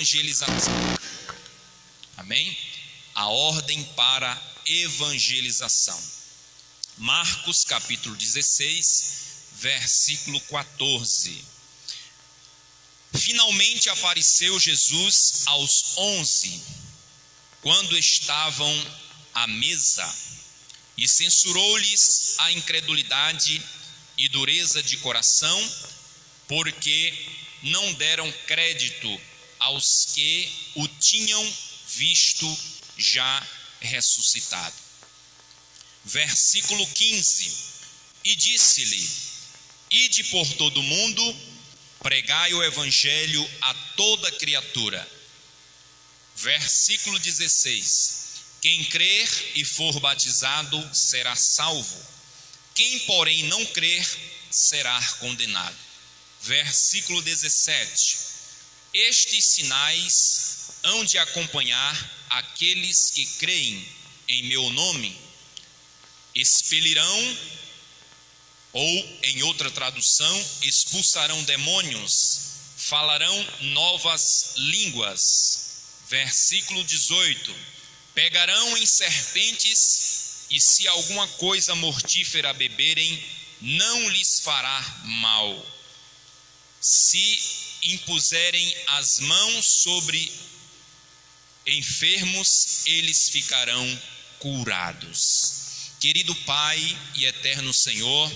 evangelização. Amém? A ordem para evangelização. Marcos capítulo 16, versículo 14. Finalmente apareceu Jesus aos 11, quando estavam à mesa, e censurou-lhes a incredulidade e dureza de coração, porque não deram crédito aos que o tinham visto já ressuscitado. Versículo 15: E disse-lhe: Ide por todo o mundo, pregai o evangelho a toda criatura. Versículo 16: Quem crer e for batizado será salvo, quem porém não crer será condenado. Versículo 17: Estes sinais hão de acompanhar aqueles que creem em meu nome: expelirão, ou em outra tradução, expulsarão demônios, falarão novas línguas. Versículo 18: Pegarão em serpentes, e se alguma coisa mortífera beberem, não lhes fará mal. Se impuserem as mãos sobre enfermos, eles ficarão curados. Querido Pai e eterno Senhor,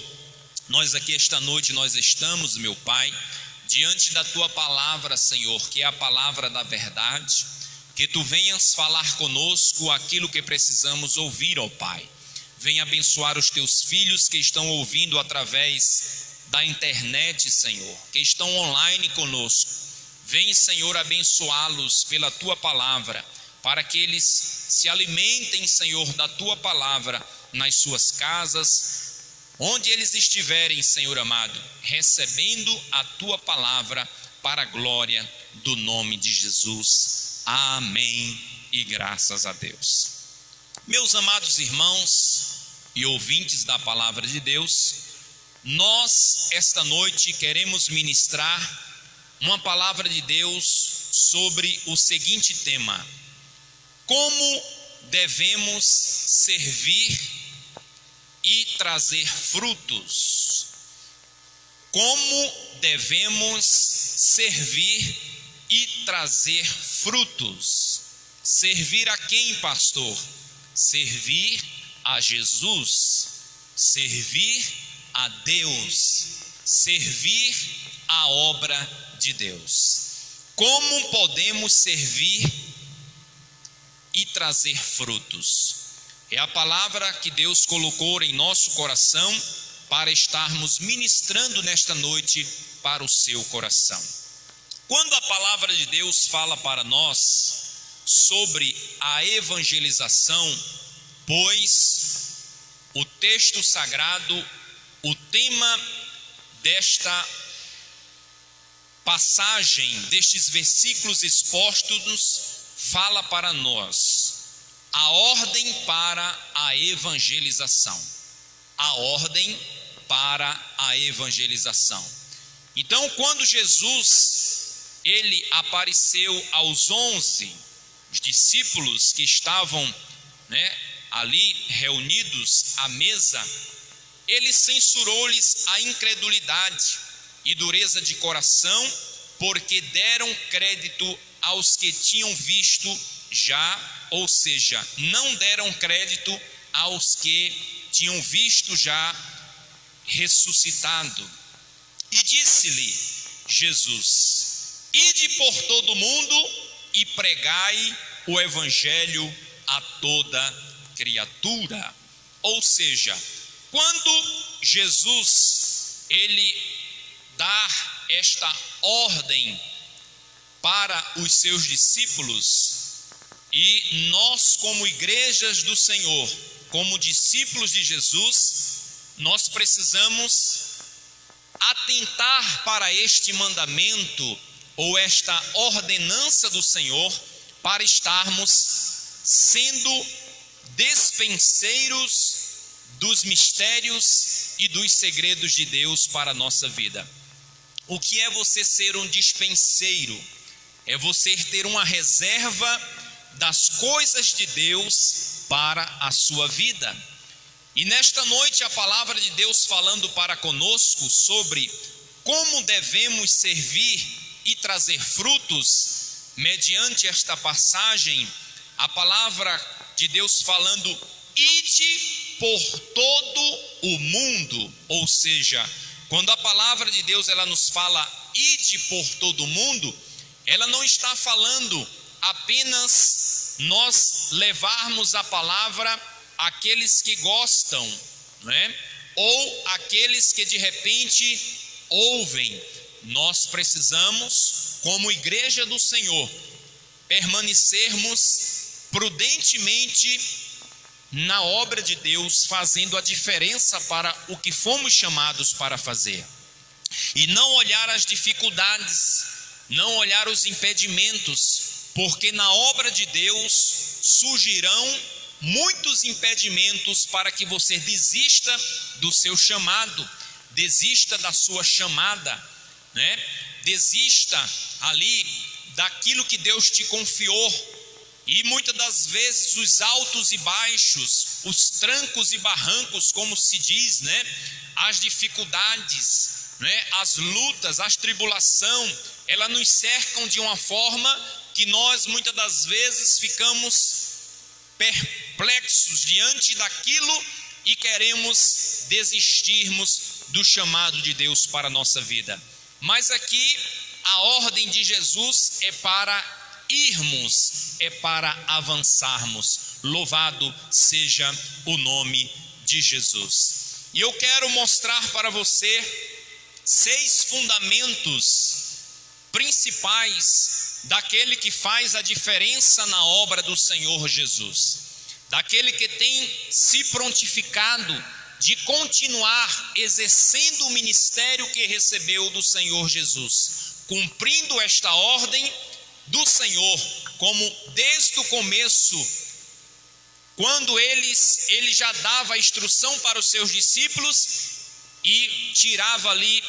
nós aqui esta noite nós estamos, meu Pai, diante da Tua palavra, Senhor, que é a palavra da verdade. Que Tu venhas falar conosco aquilo que precisamos ouvir, ó Pai. Venha abençoar os Teus filhos que estão ouvindo através da internet, Senhor, que estão online conosco. Vem, Senhor, abençoá-los pela Tua palavra, para que eles se alimentem, Senhor, da Tua palavra nas suas casas, onde eles estiverem, Senhor amado, recebendo a Tua palavra para a glória do nome de Jesus. Amém e graças a Deus. Meus amados irmãos e ouvintes da palavra de Deus, nós esta noite queremos ministrar uma palavra de Deus sobre o seguinte tema: como devemos servir e trazer frutos. Como devemos servir e trazer frutos. Servir a quem, pastor? Servir a Jesus, servir a Deus, servir a obra de Deus. Como podemos servir e trazer frutos? É a palavra que Deus colocou em nosso coração para estarmos ministrando nesta noite para o seu coração. Quando a palavra de Deus fala para nós sobre a evangelização, pois o texto sagrado, o tema desta passagem, destes versículos expostos, fala para nós a ordem para a evangelização. A ordem para a evangelização. Então, quando Jesus ele apareceu aos 11 discípulos que estavam, ali reunidos à mesa, ele censurou-lhes a incredulidade e dureza de coração, porque deram crédito aos que tinham visto já, ou seja, não deram crédito aos que tinham visto já ressuscitado. E disse-lhe Jesus: Ide por todo o mundo e pregai o evangelho a toda criatura. Ou seja, quando Jesus ele dá esta ordem para os seus discípulos, e nós como igrejas do Senhor, como discípulos de Jesus, nós precisamos atentar para este mandamento ou esta ordenança do Senhor, para estarmos sendo despenseiros dos mistérios e dos segredos de Deus para a nossa vida. O que é você ser um dispenseiro? é você ter uma reserva das coisas de Deus para a sua vida. E nesta noite a palavra de Deus falando para conosco sobre como devemos servir e trazer frutos, mediante esta passagem, a palavra de Deus falando: ide por todo o mundo. Ou seja, quando a palavra de Deus ela nos fala ide por todo o mundo, ela não está falando apenas nós levarmos a palavra àqueles que gostam, não é? Ou aqueles que de repente ouvem. Nós precisamos, como igreja do Senhor, permanecermos prudentemente na obra de Deus, fazendo a diferença para o que fomos chamados para fazer, e não olhar as dificuldades, não olhar os impedimentos, porque na obra de Deus surgirão muitos impedimentos para que você desista do seu chamado, desista da sua chamada, né? Desista ali daquilo que Deus te confiou. E muitas das vezes os altos e baixos, os trancos e barrancos, como se diz, né? As dificuldades, né? As lutas, as tribulação, elas nos cercam de uma forma que nós muitas das vezes ficamos perplexos diante daquilo e queremos desistirmos do chamado de Deus para a nossa vida. Mas aqui a ordem de Jesus é para irmos, é para avançarmos. Louvado seja o nome de Jesus. E eu quero mostrar para você 6 fundamentos principais daquele que faz a diferença na obra do Senhor Jesus, daquele que tem se prontificado de continuar exercendo o ministério que recebeu do Senhor Jesus, cumprindo esta ordem do Senhor, como desde o começo, quando ele já dava a instrução para os seus discípulos e tirava ali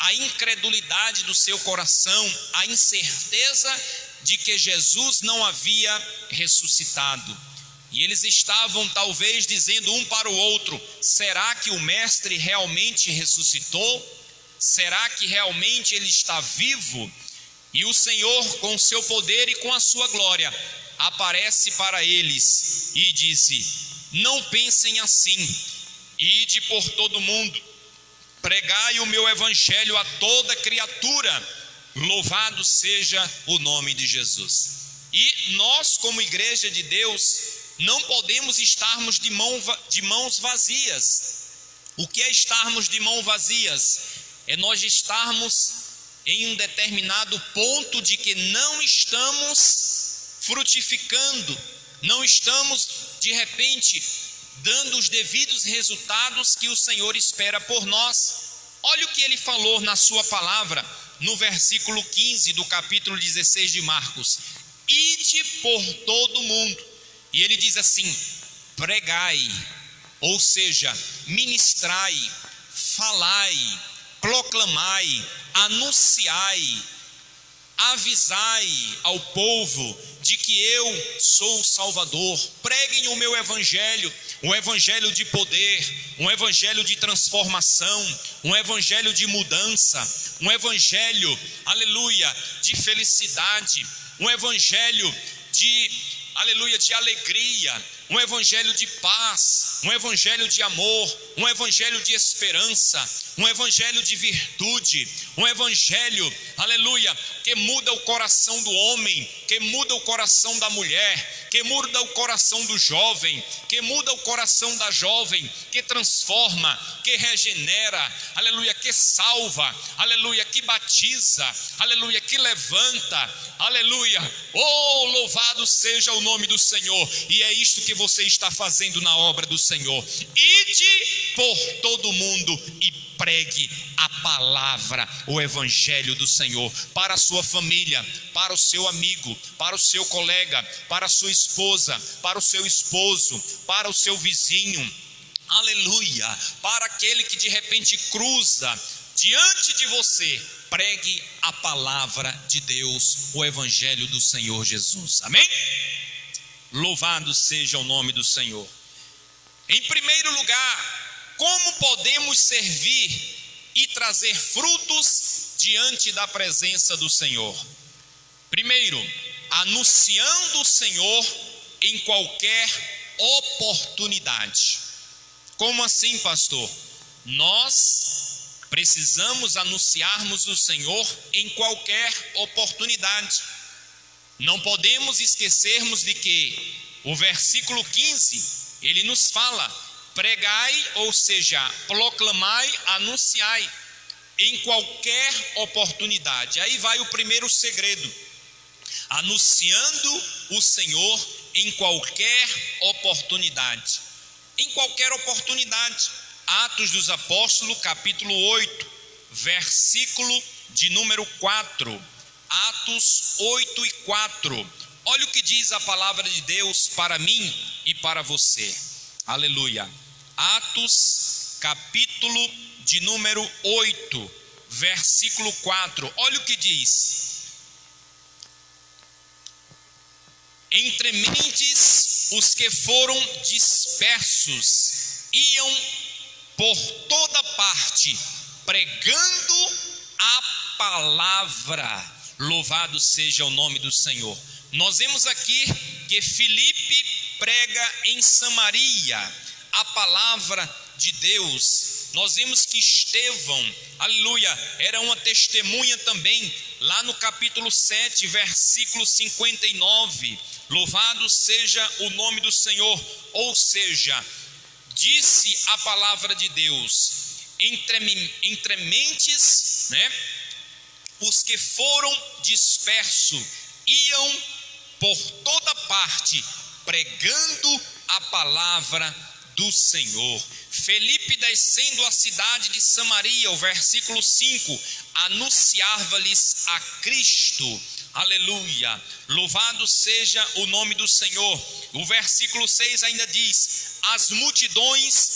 a incredulidade do seu coração, a incerteza de que Jesus não havia ressuscitado. E eles estavam talvez dizendo um para o outro: será que o mestre realmente ressuscitou? Será que realmente ele está vivo? E o Senhor, com o seu poder e com a sua glória, aparece para eles e disse: não pensem assim, ide por todo mundo, pregai o meu evangelho a toda criatura, louvado seja o nome de Jesus. E nós, como igreja de Deus, não podemos estarmos de mãos vazias. O que é estarmos de mãos vazias? É nós estarmos em um determinado ponto de que não estamos frutificando, não estamos de repente dando os devidos resultados que o Senhor espera por nós. Olha o que ele falou na sua palavra, no versículo 15 do capítulo 16 de Marcos: ide por todo mundo. E ele diz assim: pregai, ou seja, ministrai, falai, proclamai, anunciai, avisai ao povo de que eu sou o Salvador. Preguem o meu evangelho, um evangelho de poder, um evangelho de transformação, um evangelho de mudança, um evangelho, aleluia, de felicidade, um evangelho de, aleluia, de alegria, um evangelho de paz, um evangelho de amor, um evangelho de esperança, um evangelho de virtude, um evangelho, aleluia, que muda o coração do homem, que muda o coração da mulher, que muda o coração do jovem, que muda o coração da jovem, que transforma, que regenera, aleluia, que salva, aleluia, que batiza, aleluia, que levanta, aleluia. Oh, louvado seja o nome do Senhor. E é isto que você está fazendo na obra do Senhor. Ide por todo mundo e pregue a palavra, o evangelho do Senhor, para a sua família, para o seu amigo, para o seu colega, para a sua esposa, para o seu esposo, para o seu vizinho, aleluia, para aquele que de repente cruza diante de você pregue a palavra de Deus, o evangelho do Senhor Jesus. Amém? Louvado seja o nome do Senhor. Em primeiro lugar, como podemos servir e trazer frutos diante da presença do Senhor? Primeiro, anunciando o Senhor em qualquer oportunidade. Como assim, pastor? Nós precisamos anunciarmos o Senhor em qualquer oportunidade. Não podemos esquecermos de que o versículo 15, ele nos fala: pregai, ou seja, proclamai, anunciai, em qualquer oportunidade. Aí vai o primeiro segredo: anunciando o Senhor em qualquer oportunidade. Em qualquer oportunidade. Atos dos Apóstolos, capítulo 8, versículo de número 4. Atos 8 e 4. Olha o que diz a palavra de Deus para mim e para você. Aleluia. Atos, capítulo de número 8, versículo 4. Olha o que diz: entre mentes os que foram dispersos iam por toda parte pregando a palavra. Louvado seja o nome do Senhor. Nós vemos aqui que Filipe prega em Samaria a palavra de Deus. Nós vemos que Estevão, aleluia, era uma testemunha também, lá no capítulo 7, versículo 59. Louvado seja o nome do Senhor. Ou seja, disse a palavra de Deus: entre mentes, né, os que foram dispersos iam por toda parte pregando a palavra do Senhor. Felipe, descendo a cidade de Samaria, o versículo 5, anunciava-lhes a Cristo. Aleluia, louvado seja o nome do Senhor. O versículo 6 ainda diz: as multidões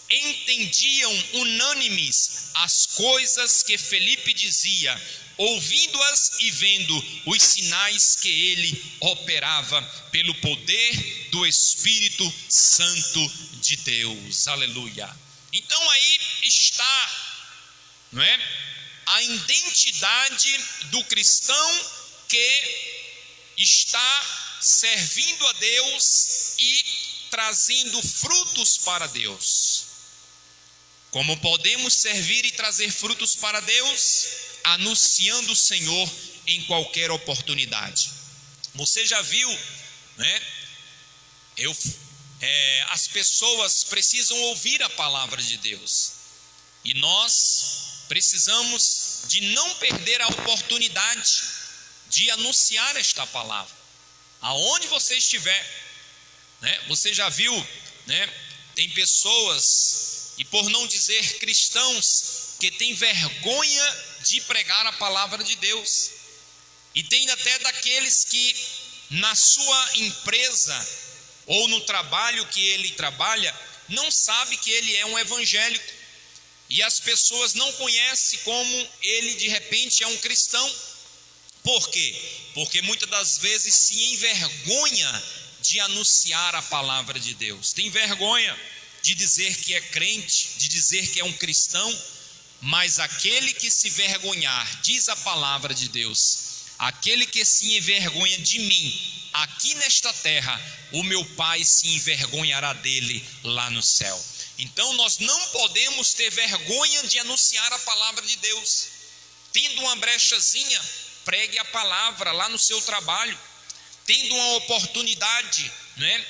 entendiam unânimes as coisas que Felipe dizia, ouvindo-as e vendo os sinais que ele operava pelo poder do Espírito Santo de Deus. Aleluia. Então aí está, não é, a identidade do cristão que está servindo a Deus e trazendo frutos para Deus. Como podemos servir e trazer frutos para Deus? Anunciando o Senhor em qualquer oportunidade. Você já viu, né? As pessoas precisam ouvir a palavra de Deus, e nós precisamos de não perder a oportunidade de anunciar esta palavra, aonde você estiver, né? Você já viu, né? Tem pessoas, e por não dizer cristãos, que têm vergonha de pregar a palavra de Deus, e tem até daqueles que na sua empresa ou no trabalho que ele trabalha, não sabe que ele é um evangélico, e as pessoas não conhecem como ele de repente é um cristão. Por quê? Porque muitas das vezes se envergonha de anunciar a palavra de Deus, tem vergonha de dizer que é crente, de dizer que é um cristão. Mas aquele que se vergonhar, diz a palavra de Deus, aquele que se envergonha de mim aqui nesta terra, o meu Pai se envergonhará dele lá no céu. Então nós não podemos ter vergonha de anunciar a palavra de Deus. Tendo uma brechazinha, pregue a palavra lá no seu trabalho. Tendo uma oportunidade, né?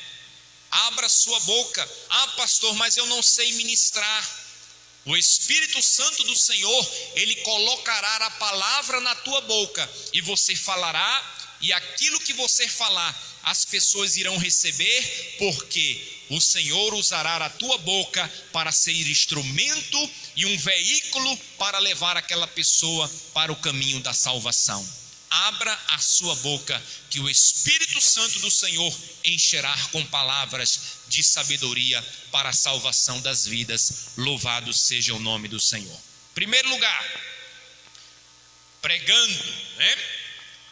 Abra sua boca. Ah, pastor, mas eu não sei ministrar. O Espírito Santo do Senhor, ele colocará a palavra na tua boca, e você falará, e aquilo que você falar, as pessoas irão receber, porque o Senhor usará a tua boca para ser instrumento e um veículo para levar aquela pessoa para o caminho da salvação. Abra a sua boca, que o Espírito Santo do Senhor encherá com palavras de sabedoria para a salvação das vidas. Louvado seja o nome do Senhor. Primeiro lugar, pregando, né?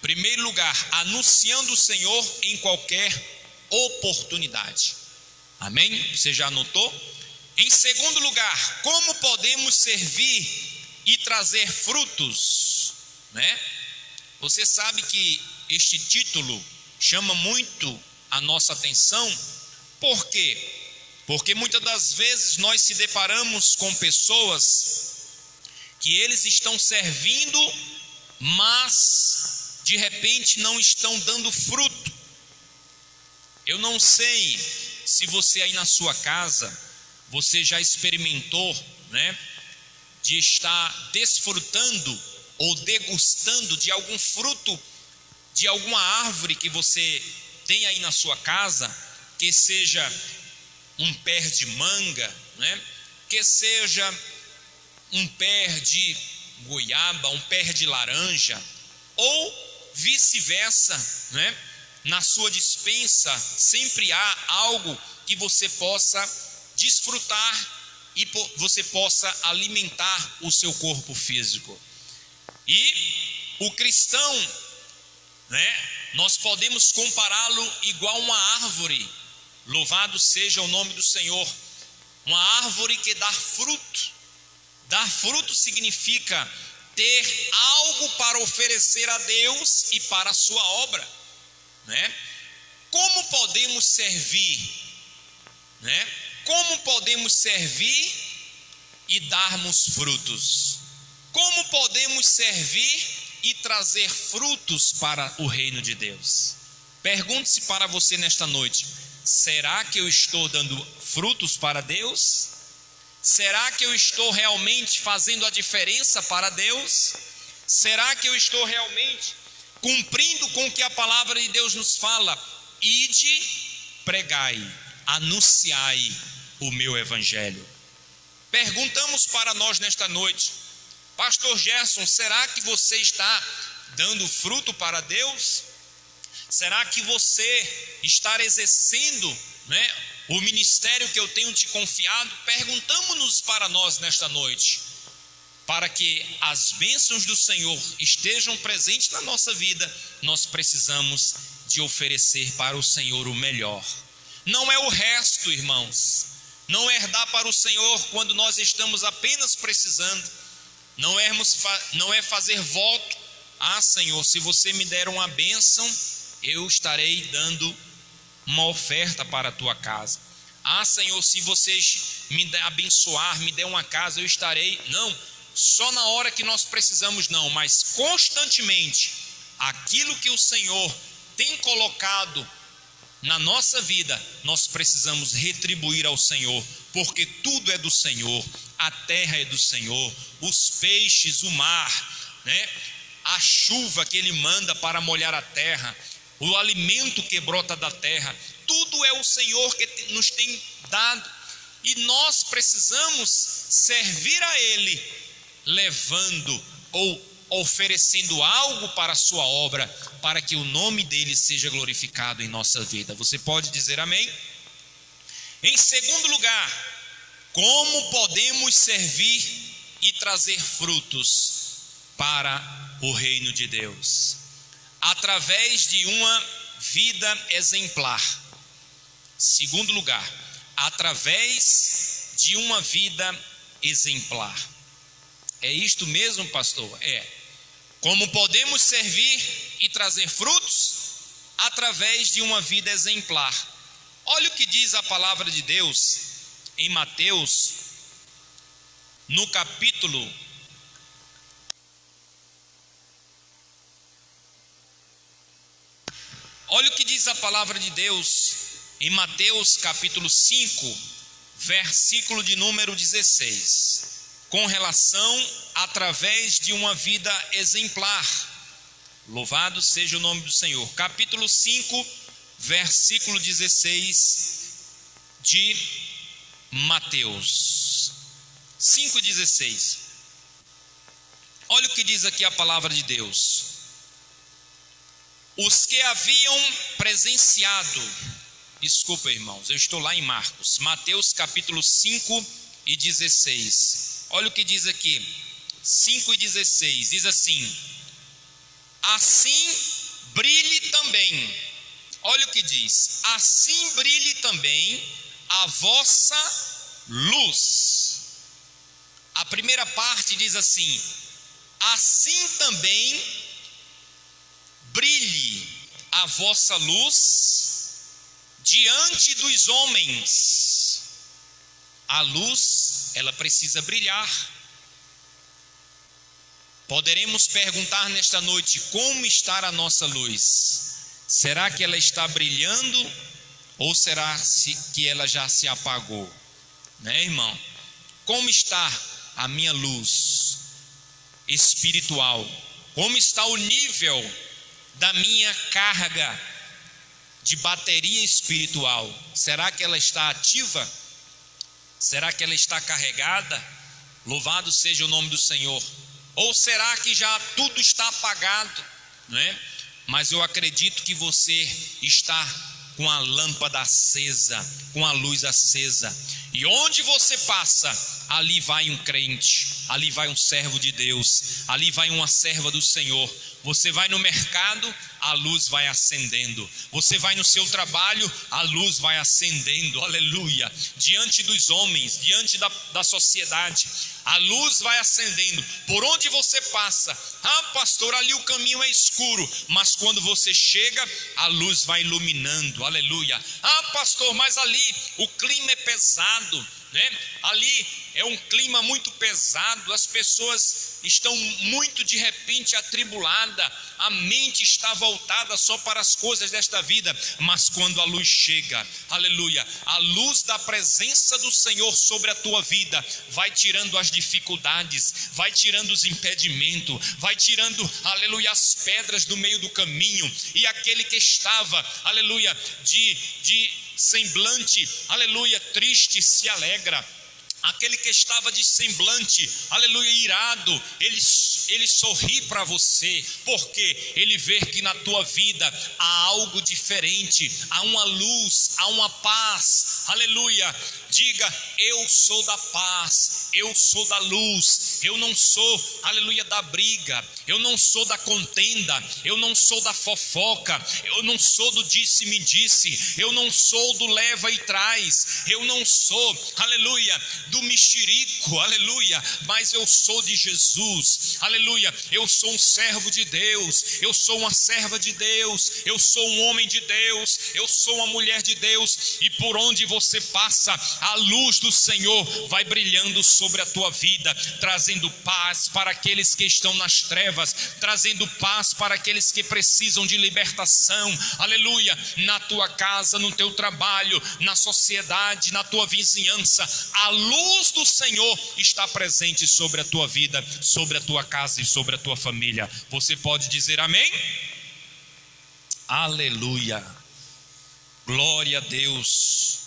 Primeiro lugar, anunciando o Senhor em qualquer oportunidade. Amém? Você já anotou? Em segundo lugar, como podemos servir e trazer frutos, né? Você sabe que este título chama muito a nossa atenção. Por quê? Porque muitas das vezes nós se deparamos com pessoas que eles estão servindo, mas de repente não estão dando fruto. Eu não sei se você aí na sua casa, você já experimentou, né, de estar desfrutando ou degustando de algum fruto, de alguma árvore que você tem aí na sua casa, que seja um pé de manga, né, que seja um pé de goiaba, um pé de laranja, ou vice-versa, né? Na sua despensa sempre há algo que você possa desfrutar e você possa alimentar o seu corpo físico. E o cristão, né, nós podemos compará-lo igual a uma árvore. Louvado seja o nome do Senhor. Uma árvore que dá fruto. Dar fruto significa ter algo para oferecer a Deus e para a sua obra, né? Como podemos servir, né? Como podemos servir e darmos frutos? Como podemos servir e trazer frutos para o reino de Deus? Pergunte-se para você nesta noite: será que eu estou dando frutos para Deus? Será que eu estou realmente fazendo a diferença para Deus? Será que eu estou realmente cumprindo com o que a palavra de Deus nos fala? Ide, pregai, anunciai o meu evangelho. Perguntamos para nós nesta noite: Pastor Gerson, será que você está dando fruto para Deus? Será que você está exercendo, né, o ministério que eu tenho te confiado? Perguntamos-nos para nós nesta noite, para que as bênçãos do Senhor estejam presentes na nossa vida. Nós precisamos de oferecer para o Senhor o melhor. Não é o resto, irmãos. Não é dar para o Senhor quando nós estamos apenas precisando. Não é fazer voto: ah, Senhor, se você me der uma bênção, eu estarei dando uma oferta para a tua casa. Ah, Senhor, se vocês me abençoar, me der uma casa, eu estarei. Não, só na hora que nós precisamos não, mas constantemente, aquilo que o Senhor tem colocado na nossa vida, nós precisamos retribuir ao Senhor, porque tudo é do Senhor, a terra é do Senhor, os peixes, o mar, né? A chuva que Ele manda para molhar a terra, o alimento que brota da terra, tudo é o Senhor que nos tem dado, e nós precisamos servir a Ele, levando ou oferecendo algo para a sua obra, para que o nome dele seja glorificado em nossa vida. Você pode dizer amém? Em segundo lugar, como podemos servir e trazer frutos para o reino de Deus? Através de uma vida exemplar. Segundo lugar, através de uma vida exemplar. É isto mesmo, pastor? É. Como podemos servir e trazer frutos? Através de uma vida exemplar. Olha o que diz a palavra de Deus em Mateus, no capítulo 5, versículo de número 16. Com relação através de uma vida exemplar. Louvado seja o nome do Senhor. Capítulo 5, versículo 16 de Mateus 5,16. Olha o que diz aqui a palavra de Deus. Os que haviam presenciado, desculpa, irmãos, eu estou lá em Marcos, Mateus capítulo 5:16. Olha o que diz aqui, 5:16, diz assim: assim brilhe também. Olha o que diz: assim brilhe também a vossa luz. A primeira parte diz assim: assim também brilhe a vossa luz diante dos homens. A luz, ela precisa brilhar. Poderemos perguntar nesta noite: como está a nossa luz? Será que ela está brilhando ou será que ela já se apagou? Né, irmão? Como está a minha luz espiritual? Como está o nível da minha carga de bateria espiritual? Será que ela está ativa? Será que ela está carregada? Louvado seja o nome do Senhor. Ou será que já tudo está apagado, não é? Mas eu acredito que você está com a lâmpada acesa, com a luz acesa. E onde você passa, ali vai um crente, ali vai um servo de Deus, ali vai uma serva do Senhor. Você vai no mercado, a luz vai acendendo. Você vai no seu trabalho, a luz vai acendendo, aleluia. Diante dos homens, diante da sociedade, a luz vai acendendo. Por onde você passa, pastor, ali o caminho é escuro, mas quando você chega, a luz vai iluminando, aleluia. Pastor, mas ali o clima é pesado, né? Ali é um clima muito pesado, as pessoas estão muito de repente atribuladas, a mente está voltada só para as coisas desta vida. Mas quando a luz chega, aleluia, a luz da presença do Senhor sobre a tua vida vai tirando as dificuldades, vai tirando os impedimentos, vai tirando, aleluia, as pedras do meio do caminho. E aquele que estava, aleluia, de semblante, aleluia, triste, se alegra. Aquele que estava de semblante, aleluia, irado, ele sorri para você, porque ele vê que na tua vida há algo diferente, há uma luz, há uma paz, aleluia. Diga: eu sou da paz, eu sou da luz, eu não sou, aleluia, da briga, eu não sou da contenda, eu não sou da fofoca, eu não sou do disse-me-disse, eu não sou do leva e traz, eu não sou, aleluia, do mexerico, aleluia, mas eu sou de Jesus, aleluia. Eu sou um servo de Deus, eu sou uma serva de Deus, eu sou um homem de Deus, eu sou uma mulher de Deus. E por onde você passa, a luz do Senhor vai brilhando sobre a tua vida, trazendo paz para aqueles que estão nas trevas, trazendo paz para aqueles que precisam de libertação, aleluia. Na tua casa, no teu trabalho, na sociedade, na tua vizinhança, a luz do Senhor está presente sobre a tua vida, sobre a tua casa e sobre a tua família. Você pode dizer amém? Aleluia, glória a Deus,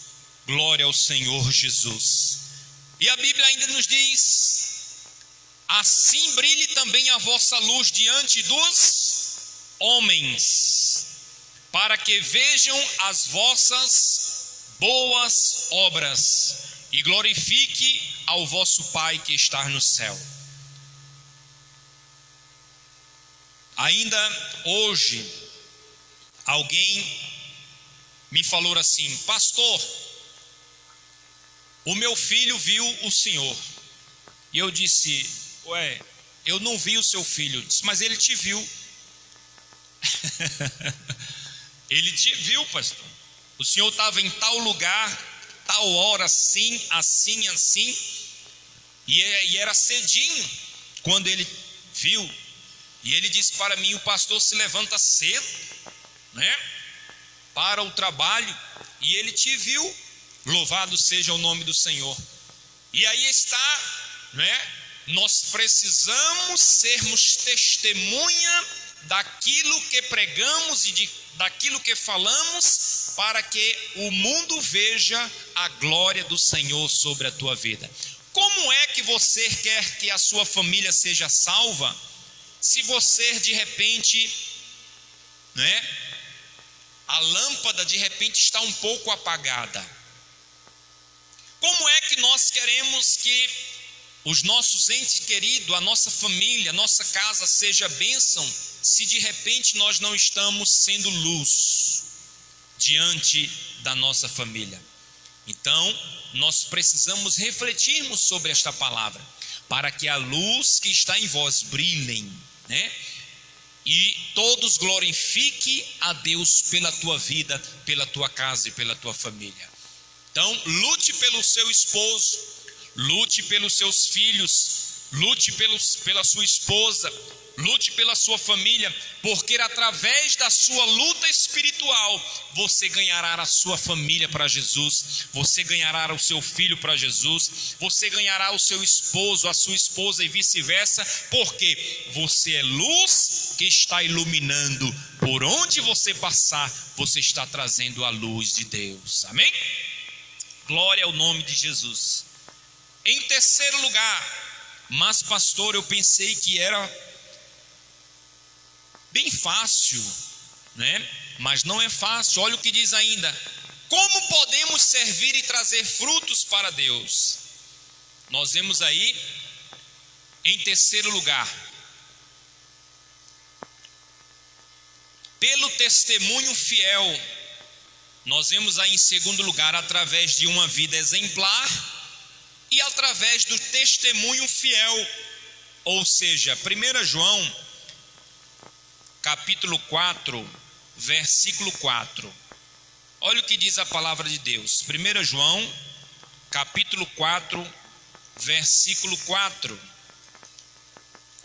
glória ao Senhor Jesus. E a Bíblia ainda nos diz: assim brilhe também a vossa luz diante dos homens, para que vejam as vossas boas obras e glorifique ao vosso Pai que está no céu. Ainda hoje, alguém me falou assim: pastor, o meu filho viu o senhor. E eu disse: ué, eu não vi o seu filho. Disse: mas ele te viu. Ele te viu, pastor. O senhor estava em tal lugar, tal hora, assim, assim, assim, e era cedinho quando ele viu. E ele disse para mim: o pastor se levanta cedo, né, para o trabalho, e ele te viu. Louvado seja o nome do Senhor. E aí está, né? Nós precisamos sermos testemunha daquilo que pregamos e daquilo que falamos, para que o mundo veja a glória do Senhor sobre a tua vida. Como é que você quer que a sua família seja salva, se você de repente, né, a lâmpada de repente está um pouco apagada? Como é que nós queremos que os nossos entes queridos, a nossa família, a nossa casa seja bênção, se de repente nós não estamos sendo luz diante da nossa família. Então, nós precisamos refletirmos sobre esta palavra, para que a luz que está em vós brilhe, né? E todos glorifiquem a Deus pela tua vida, pela tua casa e pela tua família. Então, lute pelo seu esposo, lute pelos seus filhos, lute pela sua esposa, lute pela sua família, porque através da sua luta espiritual, você ganhará a sua família para Jesus, você ganhará o seu filho para Jesus, você ganhará o seu esposo, a sua esposa e vice-versa, porque você é luz que está iluminando, por onde você passar, você está trazendo a luz de Deus, amém? Glória ao nome de Jesus. Em terceiro lugar, mas pastor, eu pensei que era bem fácil, né? Mas não é fácil. Olha o que diz ainda: como podemos servir e trazer frutos para Deus? Nós vemos aí, em terceiro lugar, pelo testemunho fiel. Nós vemos aí em segundo lugar, através de uma vida exemplar e através do testemunho fiel. Ou seja, 1 João capítulo 4, versículo 4. Olha o que diz a palavra de Deus. 1 João capítulo 4, versículo 4.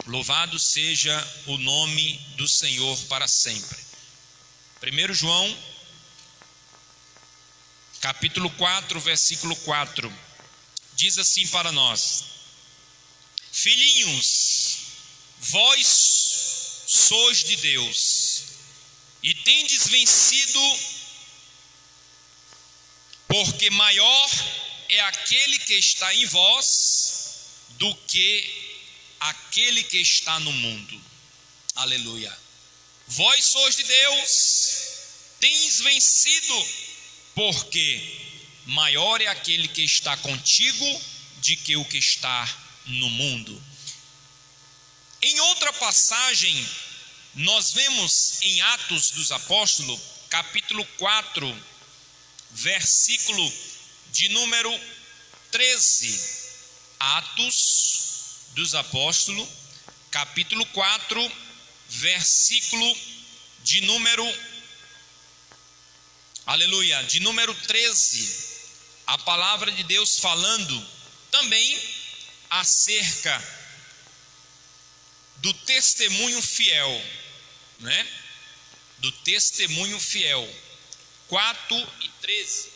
Louvado seja o nome do Senhor para sempre. 1 João capítulo 4, versículo 4, diz assim para nós: filhinhos, vós sois de Deus, e tendes vencido, porque maior é aquele que está em vós do que aquele que está no mundo. Aleluia. Vós sois de Deus, tendes vencido, porque maior é aquele que está contigo de que o que está no mundo. Em outra passagem, nós vemos em Atos dos Apóstolos, capítulo 4, versículo de número 13. Atos dos Apóstolos, capítulo 4, versículo de número, aleluia, de número 13, a palavra de Deus falando também acerca do testemunho fiel, né? Do testemunho fiel. 4 e 13.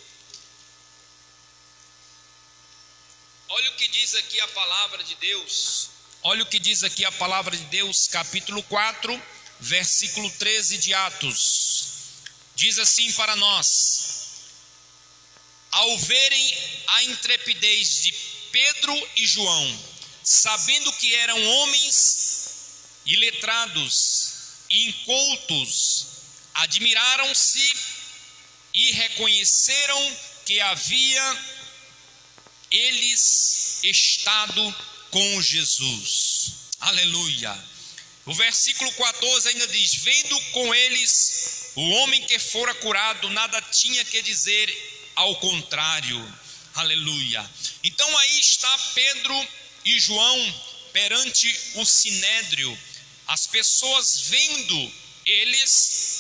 Olha o que diz aqui a palavra de Deus. Olha o que diz aqui a palavra de Deus, capítulo 4, versículo 13 de Atos. Diz assim para nós: ao verem a intrepidez de Pedro e João, sabendo que eram homens iletrados e incultos, admiraram-se e reconheceram que havia eles estado com Jesus. Aleluia. O versículo 14 ainda diz: vendo com eles o homem que fora curado, nada tinha que dizer, ao contrário. Aleluia. Então aí está Pedro e João perante o sinédrio, as pessoas vendo eles,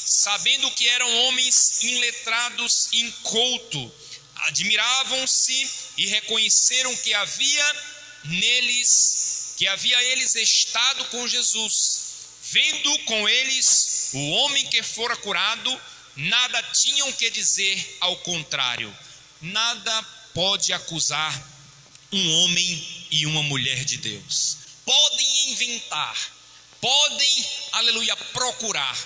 sabendo que eram homens iletrados, incultos, admiravam-se e reconheceram que havia neles, que havia eles estado com Jesus. Vendo com eles o homem que fora curado, nada tinham que dizer, ao contrário. Nada pode acusar um homem e uma mulher de Deus. Podem inventar, podem, aleluia, procurar,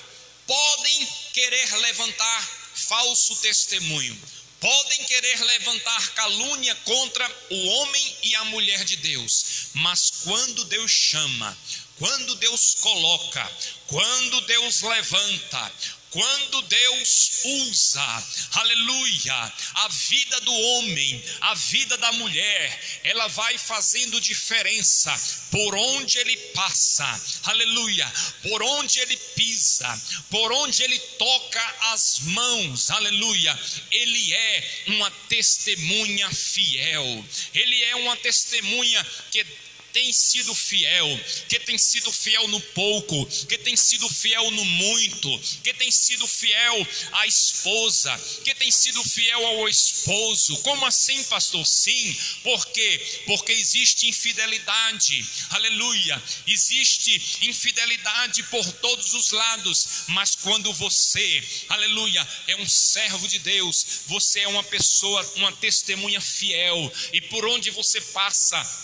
podem querer levantar falso testemunho, podem querer levantar calúnia contra o homem e a mulher de Deus, mas quando Deus chama, quando Deus coloca, quando Deus levanta, quando Deus usa, aleluia, a vida do homem, a vida da mulher, ela vai fazendo diferença por onde ele passa, aleluia, por onde ele pisa, por onde ele toca as mãos, aleluia. Ele é uma testemunha fiel, ele é uma testemunha que tem sido fiel, que tem sido fiel no pouco, que tem sido fiel no muito, que tem sido fiel à esposa, que tem sido fiel ao esposo. Como assim, pastor? Sim, por quê? Porque existe infidelidade, aleluia, existe infidelidade por todos os lados, mas quando você, aleluia, é um servo de Deus, você é uma pessoa, uma testemunha fiel, e por onde você passa,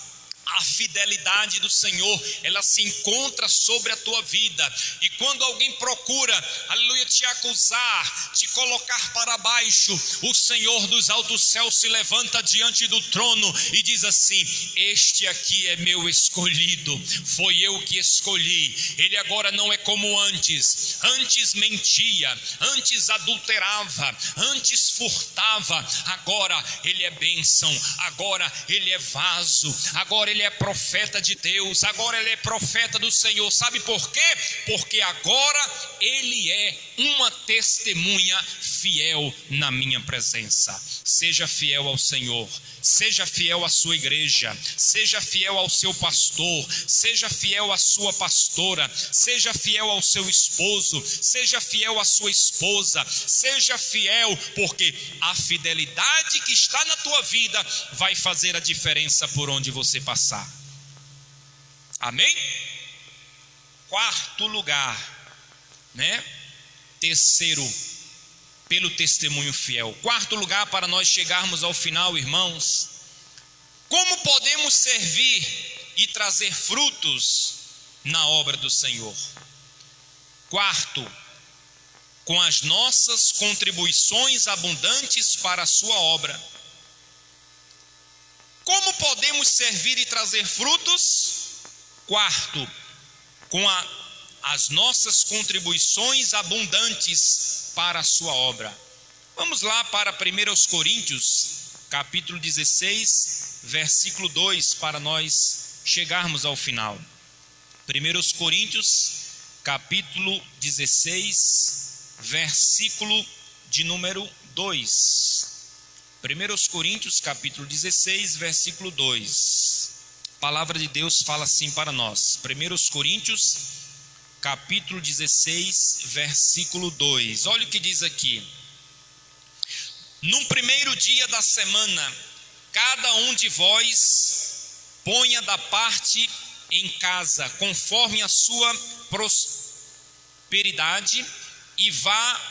a fidelidade do Senhor, ela se encontra sobre a tua vida. E quando alguém procura, aleluia, te acusar, te colocar para baixo, o Senhor dos altos céus se levanta diante do trono e diz assim: este aqui é meu escolhido, foi eu que escolhi. Ele agora não é como antes. Antes mentia, antes adulterava, antes furtava. Agora ele é bênção, agora ele é vaso, agora ele é profeta de Deus, agora ele é profeta do Senhor. Sabe por quê? Porque agora ele é uma testemunha fiel na minha presença. Seja fiel ao Senhor, seja fiel à sua igreja, seja fiel ao seu pastor, seja fiel à sua pastora, seja fiel ao seu esposo, seja fiel à sua esposa, seja fiel, porque a fidelidade que está na tua vida vai fazer a diferença por onde você passar. Amém? Quarto lugar, né? Terceiro, pelo testemunho fiel. Quarto lugar, para nós chegarmos ao final, irmãos, como podemos servir e trazer frutos na obra do Senhor? Quarto, com as nossas contribuições abundantes para a sua obra. Como podemos servir e trazer frutos? Quarto, com as nossas contribuições abundantes para a sua obra. Vamos lá para 1 Coríntios, capítulo 16, versículo 2, para nós chegarmos ao final. 1 Coríntios, capítulo 16, versículo de número 2. 1 Coríntios, capítulo 16, versículo 2. A palavra de Deus fala assim para nós. 1 Coríntios, capítulo 16, versículo 2. Olha o que diz aqui: no primeiro dia da semana, cada um de vós ponha da parte em casa, conforme a sua prosperidade, e vá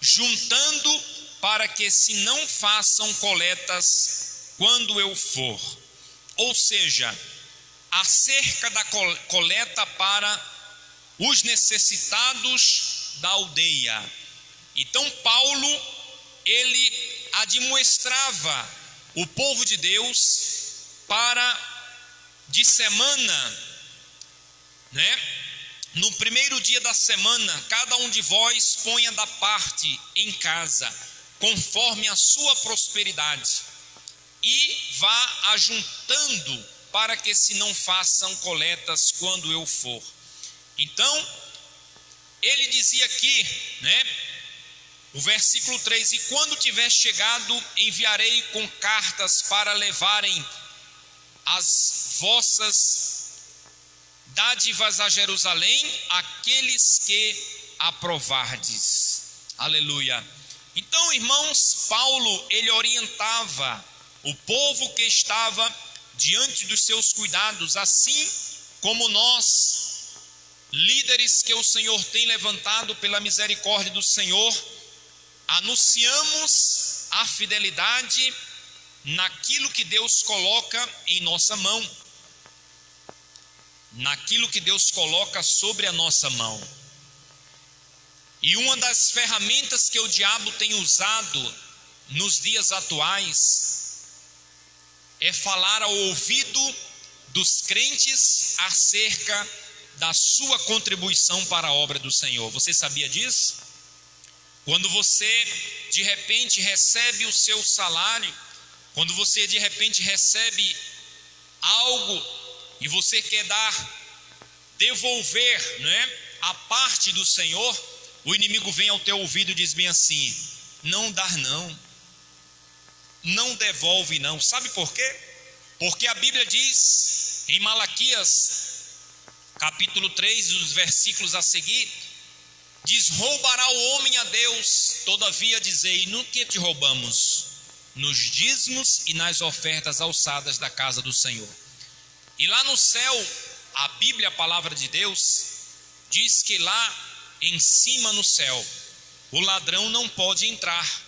juntando, para que se não façam coletas quando eu for. Ou seja, acerca da coleta para os necessitados da aldeia. Então Paulo, ele admoestava o povo de Deus para de semana, né? No primeiro dia da semana, cada um de vós ponha da parte em casa, conforme a sua prosperidade, e vá ajuntando, para que se não façam coletas quando eu for. Então, ele dizia aqui, né, o versículo 3: e quando tiver chegado, enviarei com cartas para levarem as vossas dádivas a Jerusalém, aqueles que aprovardes. Aleluia. Então, irmãos, Paulo, ele orientava o povo que estava diante dos seus cuidados, assim como nós, líderes que o Senhor tem levantado pela misericórdia do Senhor, anunciamos a fidelidade naquilo que Deus coloca em nossa mão, naquilo que Deus coloca sobre a nossa mão. E uma das ferramentas que o diabo tem usado nos dias atuais é falar ao ouvido dos crentes acerca da sua contribuição para a obra do Senhor. Você sabia disso? Quando você de repente recebe o seu salário, quando você de repente recebe algo e você quer devolver, não é, a parte do Senhor, o inimigo vem ao teu ouvido e diz bem assim: não dá não, não devolve não. Sabe por quê? Porque a Bíblia diz em Malaquias capítulo 3, os versículos a seguir, diz: roubará o homem a Deus, todavia dizei, no que te roubamos? Nos dízimos e nas ofertas alçadas da casa do Senhor. E lá no céu, a Bíblia, a palavra de Deus, diz que lá em cima no céu, o ladrão não pode entrar.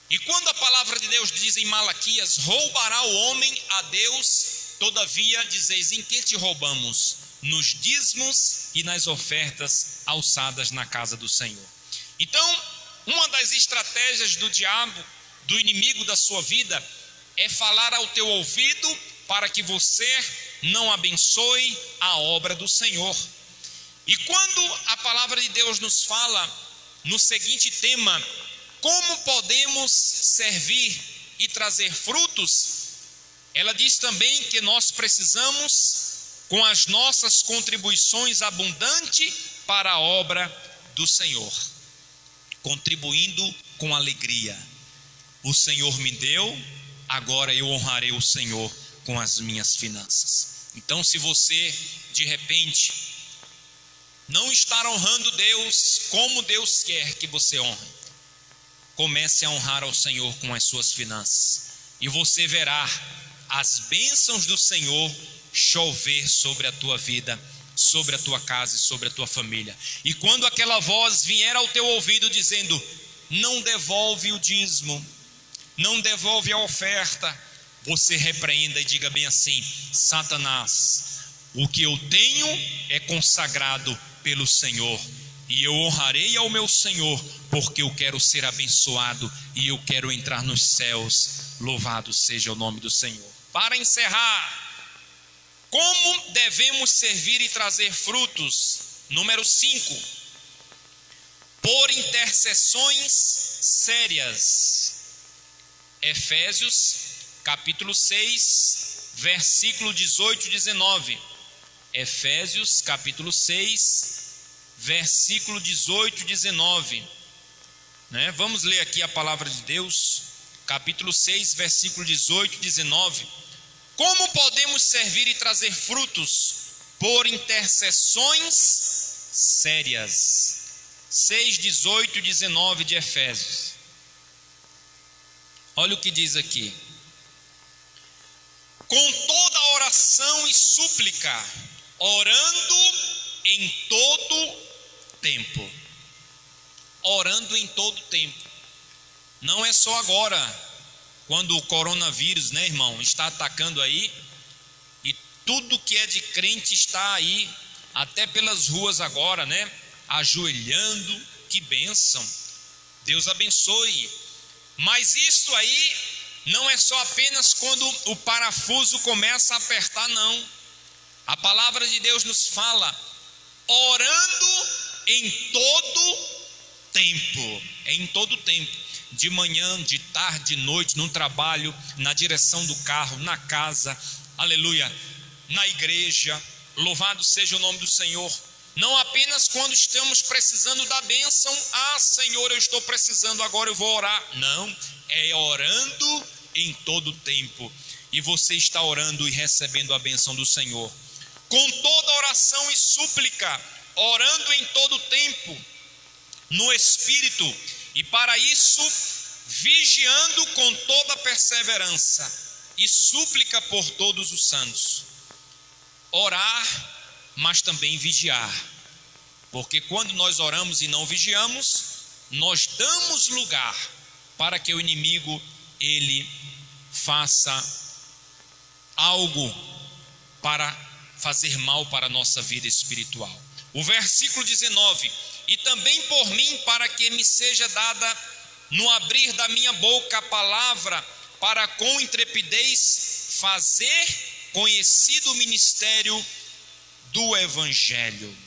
E quando a palavra de Deus diz em Malaquias: roubará o homem a Deus, todavia dizeis, em que te roubamos? Nos dízimos e nas ofertas alçadas na casa do Senhor. Então, uma das estratégias do diabo, do inimigo da sua vida, é falar ao teu ouvido para que você não abençoe a obra do Senhor. E quando a palavra de Deus nos fala no seguinte tema: como podemos servir e trazer frutos, ela diz também que nós precisamos, com as nossas contribuições abundantes para a obra do Senhor, contribuindo com alegria. O Senhor me deu, agora eu honrarei o Senhor com as minhas finanças. Então, se você de repente não está honrando Deus como Deus quer que você honre, comece a honrar ao Senhor com as suas finanças, e você verá as bênçãos do Senhor chover sobre a tua vida, sobre a tua casa e sobre a tua família. E quando aquela voz vier ao teu ouvido dizendo: não devolve o dízimo, não devolve a oferta, você repreenda e diga bem assim: Satanás, o que eu tenho é consagrado pelo Senhor, e eu honrarei ao meu Senhor, porque eu quero ser abençoado e eu quero entrar nos céus. Louvado seja o nome do Senhor. Para encerrar, como devemos servir e trazer frutos? Número 5, por intercessões sérias. Efésios capítulo 6, versículo 18 e 19. Efésios capítulo 6, versículo 18 e 19. Vamos ler aqui a palavra de Deus, capítulo 6, versículo 18 e 19. Como podemos servir e trazer frutos? Por intercessões sérias. 6, 18 e 19 de Efésios. Olha o que diz aqui: com toda oração e súplica, orando em todo tempo. Orando em todo tempo. Não é só agora, quando o coronavírus, irmão, está atacando aí, e tudo que é de crente está aí, até pelas ruas agora, ajoelhando. Que bênção, Deus abençoe. Mas isso aí não é só apenas quando o parafuso começa a apertar, não. A palavra de Deus nos fala: orando em todo tempo. É em todo tempo, de manhã, de tarde, de noite, no trabalho, na direção do carro, na casa, aleluia, na igreja. Louvado seja o nome do Senhor. Não apenas quando estamos precisando da bênção: ah, Senhor, eu estou precisando, agora eu vou orar. Não, é orando em todo tempo. E você está orando e recebendo a bênção do Senhor. Com toda oração e súplica, orando em todo tempo, no Espírito, e para isso, vigiando com toda perseverança e súplica por todos os santos. Orar, mas também vigiar, porque quando nós oramos e não vigiamos, nós damos lugar para que o inimigo, ele faça algo para fazer mal para a nossa vida espiritual. O versículo 19: e também por mim, para que me seja dada no abrir da minha boca a palavra, para com intrepidez fazer conhecido o ministério do Evangelho.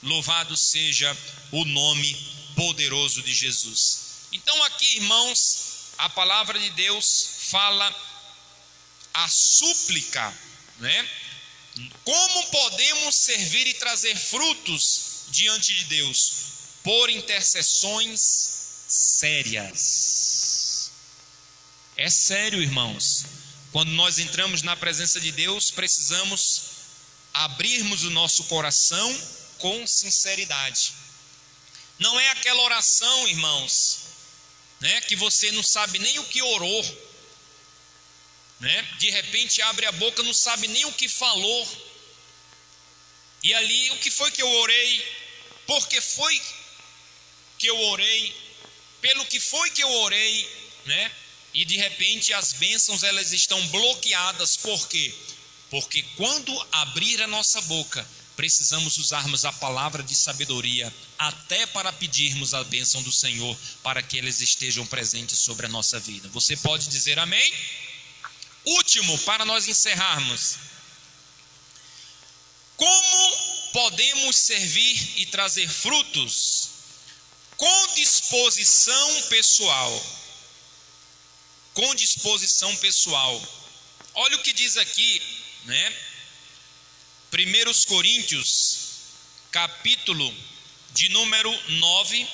Louvado seja o nome poderoso de Jesus. Então aqui, irmãos, a palavra de Deus fala a súplica, né? Como podemos servir e trazer frutos diante de Deus? Por intercessões sérias. É sério, irmãos. Quando nós entramos na presença de Deus, precisamos abrirmos o nosso coração com sinceridade. Não é aquela oração, irmãos, né, que você não sabe nem o que orou, né? De repente abre a boca, não sabe nem o que falou. E ali, o que foi que eu orei? Por que foi que eu orei? Pelo que foi que eu orei, né? E de repente as bênçãos elas estão bloqueadas. Por quê? Porque quando abrir a nossa boca, precisamos usarmos a palavra de sabedoria até para pedirmos a bênção do Senhor, para que eles estejam presentes sobre a nossa vida. Você pode dizer amém? Último, para nós encerrarmos. Como podemos servir e trazer frutos? Com disposição pessoal. Com disposição pessoal. Olha o que diz aqui, né? 1 Coríntios, capítulo de número 9,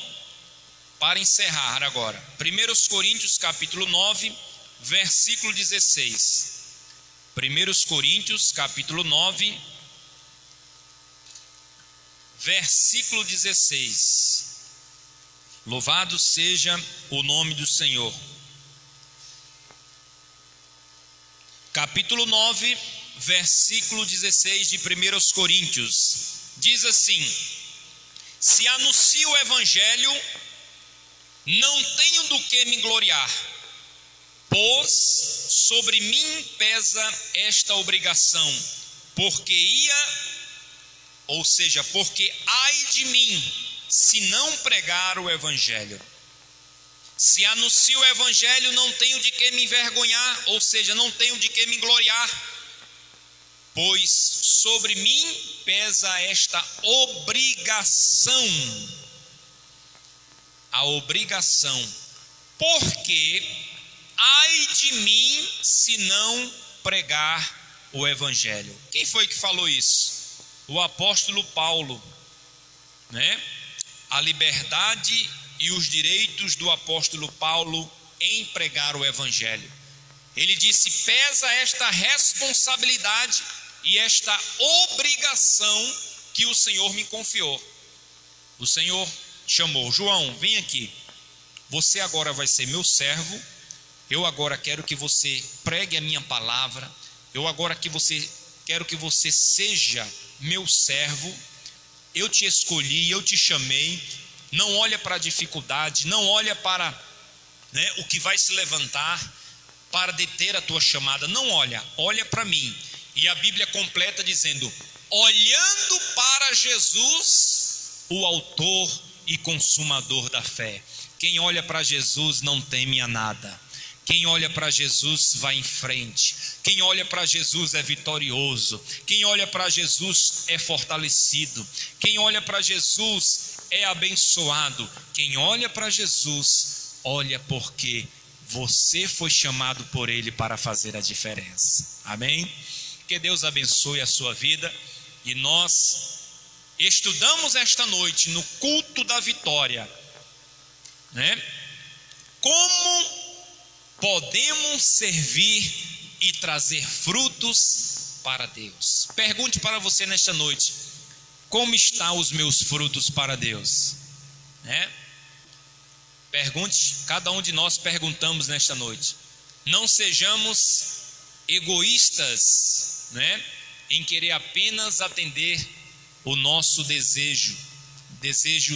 para encerrar agora. 1 Coríntios, capítulo 9, versículo 16. 1 Coríntios, capítulo 9, versículo 16. Louvado seja o nome do Senhor. Capítulo 9, versículo 16 de 1 Coríntios. Diz assim: se anuncio o evangelho, não tenho do que me gloriar, pois sobre mim pesa esta obrigação, porque ai de mim, se não pregar o evangelho. Se anuncio o evangelho, não tenho de que me envergonhar, ou seja, não tenho de que me gloriar, pois sobre mim pesa esta obrigação. A obrigação. Porque ai de mim se não pregar o evangelho. Quem foi que falou isso? O apóstolo Paulo, né? A liberdade e os direitos do apóstolo Paulo em pregar o evangelho. Ele disse: pesa esta responsabilidade e esta obrigação que o Senhor me confiou. O Senhor chamou: João, vem aqui, você agora vai ser meu servo, eu agora quero que você pregue a minha palavra, eu agora quero que você seja meu servo, eu te escolhi, eu te chamei. Não olha para a dificuldade, não olha para, né, o que vai se levantar para deter a tua chamada, não olha para mim. E a Bíblia completa dizendo: olhando para Jesus, o autor e consumador da fé. Quem olha para Jesus não teme a nada. Quem olha para Jesus vai em frente. Quem olha para Jesus é vitorioso. Quem olha para Jesus é fortalecido. Quem olha para Jesus é abençoado. Quem olha para Jesus, olha porque você foi chamado por Ele para fazer a diferença. Amém? Que Deus abençoe a sua vida. E nós estudamos esta noite no culto da vitória, né? Como podemos servir e trazer frutos para Deus. Pergunte para você nesta noite: como estão os meus frutos para Deus? Né? Pergunte, cada um de nós perguntamos nesta noite. Não sejamos egoístas, né, em querer apenas atender o nosso desejo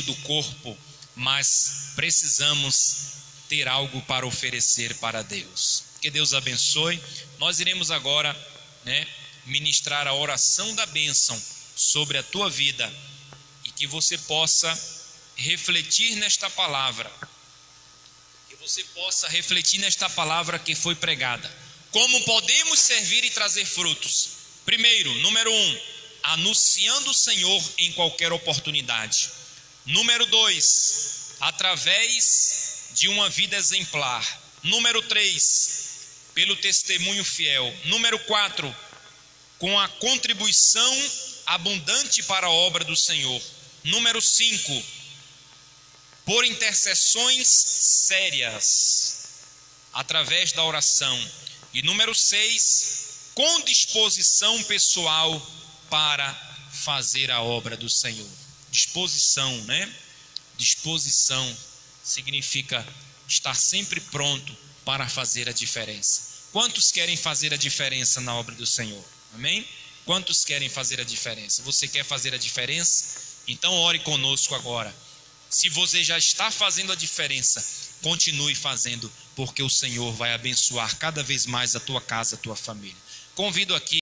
do corpo, mas precisamos ter algo para oferecer para Deus. Que Deus abençoe. Nós iremos agora, né, ministrar a oração da bênção sobre a tua vida, e que você possa refletir nesta palavra, que foi pregada. Como podemos servir e trazer frutos? Primeiro, número 1, anunciando o Senhor em qualquer oportunidade. Número 2, através de uma vida exemplar. Número 3, pelo testemunho fiel. Número 4, com a contribuição abundante para a obra do Senhor. Número 5, por intercessões sérias, através da oração. E número 6, com disposição pessoal para fazer a obra do Senhor. Disposição, né? Disposição significa estar sempre pronto para fazer a diferença. Quantos querem fazer a diferença na obra do Senhor? Amém? Quantos querem fazer a diferença? Você quer fazer a diferença? Então ore conosco agora. Se você já está fazendo a diferença, continue fazendo, porque o Senhor vai abençoar cada vez mais a tua casa, a tua família. Convido aqui